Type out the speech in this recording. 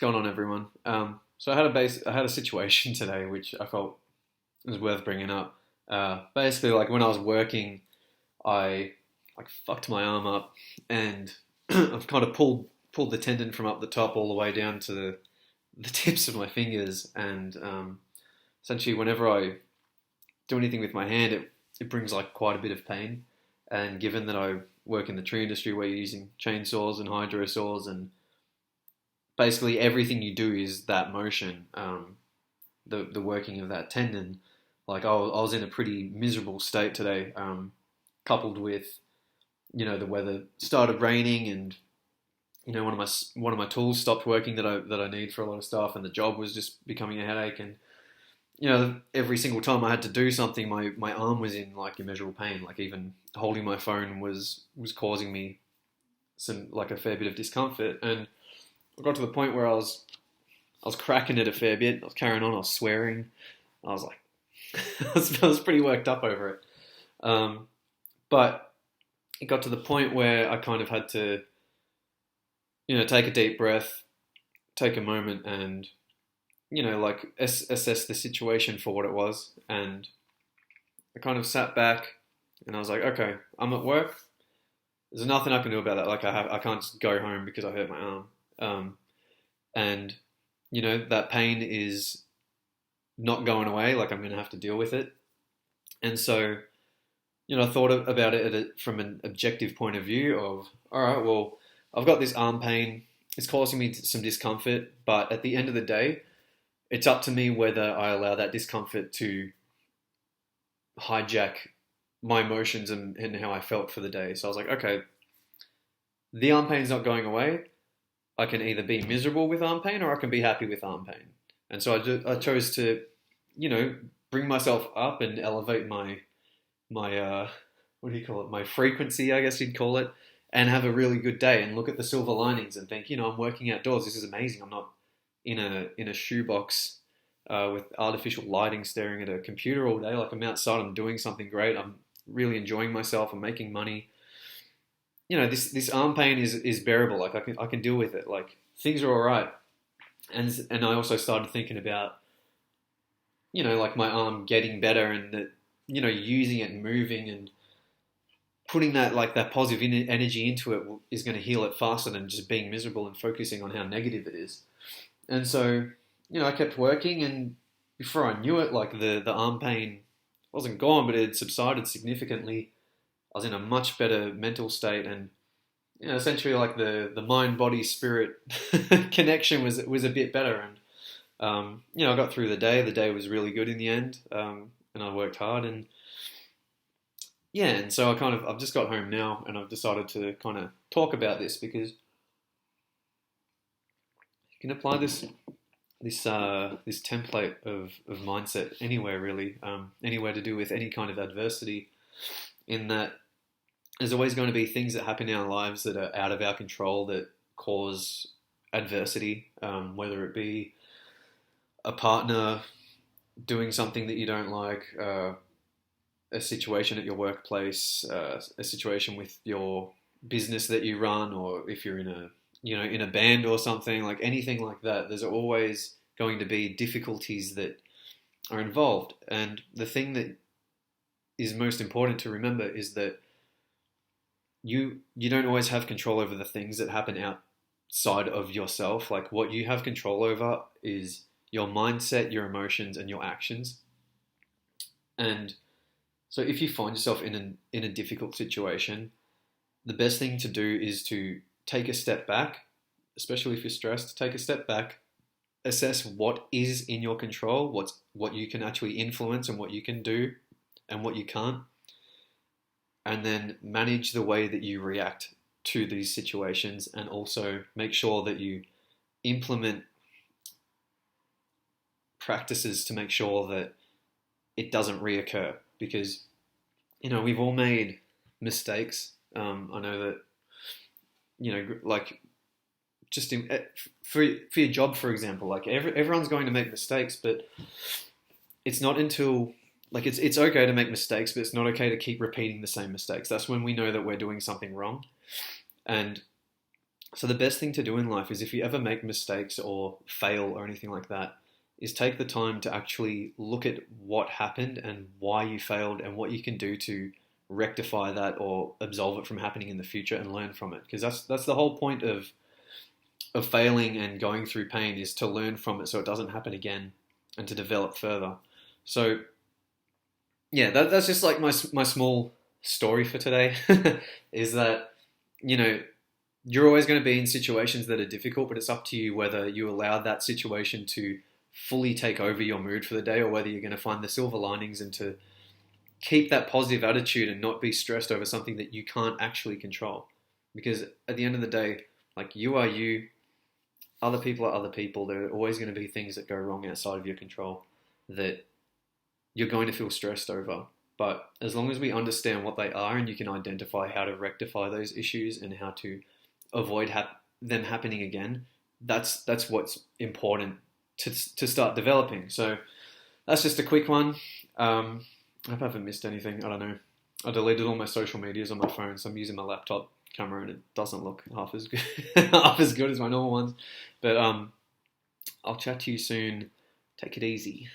going on, everyone? So I had a situation today which I felt was worth bringing up. Basically, like when I was working, I like fucked my arm up, and I've kind of pulled the tendon from up the top all the way down to the tips of my fingers, and essentially, whenever I do anything with my hand, it brings like quite a bit of pain. And given that I work in the tree industry where you're using chainsaws and hydro saws and basically everything you do is that motion, the working of that tendon. Like I was in a pretty miserable state today, coupled with the weather started raining, and one of my tools stopped working that I need for a lot of stuff, and the job was just becoming a headache. And every single time I had to do something, my arm was in like immeasurable pain. Like even holding my phone was causing me some like a fair bit of discomfort. And I got to the point where I was cracking it a fair bit. I was carrying on. I was swearing. I was like, I was pretty worked up over it. But it got to the point where I kind of had to, take a deep breath, take a moment, and like assess the situation for what it was. And I kind of sat back, and I was like, okay, I'm at work. There's nothing I can do about that. Like I can't just go home because I hurt my arm. And that pain is not going away. Like I'm going to have to deal with it. And so, I thought about it from an objective point of view of, all right, well, I've got this arm pain. It's causing me some discomfort, but at the end of the day, it's up to me whether I allow that discomfort to hijack my emotions and how I felt for the day. So I was like, okay, the arm pain's not going away. I can either be miserable with arm pain or I can be happy with arm pain. And so I chose to, bring myself up and elevate my what do you call it? My frequency, I guess you'd call it, and have a really good day and look at the silver linings and think, I'm working outdoors. This is amazing. I'm not in a shoebox with artificial lighting staring at a computer all day. Like I'm outside. I'm doing something great. I'm really enjoying myself. I'm making money. This arm pain is bearable. Like I can deal with it. Like things are all right. And I also started thinking about, like my arm getting better, and that, using it and moving and putting that positive energy into it is going to heal it faster than just being miserable and focusing on how negative it is. And so, I kept working, and before I knew it, like the arm pain wasn't gone, but it had subsided significantly. I was in a much better mental state, and essentially like the mind, body, spirit connection was a bit better. And I got through the day. The day was really good in the end, and I worked hard. And yeah, and so I've just got home now, and I've decided to kind of talk about this because you can apply this template of mindset anywhere really, anywhere to do with any kind of adversity. In that, there's always going to be things that happen in our lives that are out of our control that cause adversity, whether it be a partner doing something that you don't like, a situation at your workplace, a situation with your business that you run, or if you're in a band or something, like anything like that. There's always going to be difficulties that are involved, and the thing that is most important to remember is that you don't always have control over the things that happen outside of yourself. Like what you have control over is your mindset, your emotions, and your actions. And so if you find yourself in a difficult situation, the best thing to do is to take a step back, especially if you're stressed. Take a step back, assess what is in your control, what you can actually influence and what you can do and what you can't, and then manage the way that you react to these situations, and also make sure that you implement practices to make sure that it doesn't reoccur. Because, we've all made mistakes. I know that, like just for your job, for example, like everyone's going to make mistakes, but it's not until like it's okay to make mistakes, but it's not okay to keep repeating the same mistakes. That's when we know that we're doing something wrong. And So the best thing to do in life is, if you ever make mistakes or fail or anything like that, is take the time to actually look at what happened and why you failed and what you can do to rectify that or absolve it from happening in the future and learn from it. Because that's the whole point of failing and going through pain, is to learn from it so it doesn't happen again and to develop further. So yeah, that's just like my small story for today. Is that, you know, you're always going to be in situations that are difficult, but it's up to you whether you allow that situation to fully take over your mood for the day, or whether you're going to find the silver linings and to keep that positive attitude and not be stressed over something that you can't actually control. Because at the end of the day, like, you are you, other people are other people. There are always going to be things that go wrong outside of your control that you're going to feel stressed over. But as long as we understand what they are and you can identify how to rectify those issues and how to avoid them happening again, that's what's important to start developing. So that's just a quick one. I hope I haven't missed anything. I don't know. I deleted all my social medias on my phone, so I'm using my laptop camera and it doesn't look half as good, half as good as my normal ones. But I'll chat to you soon. Take it easy.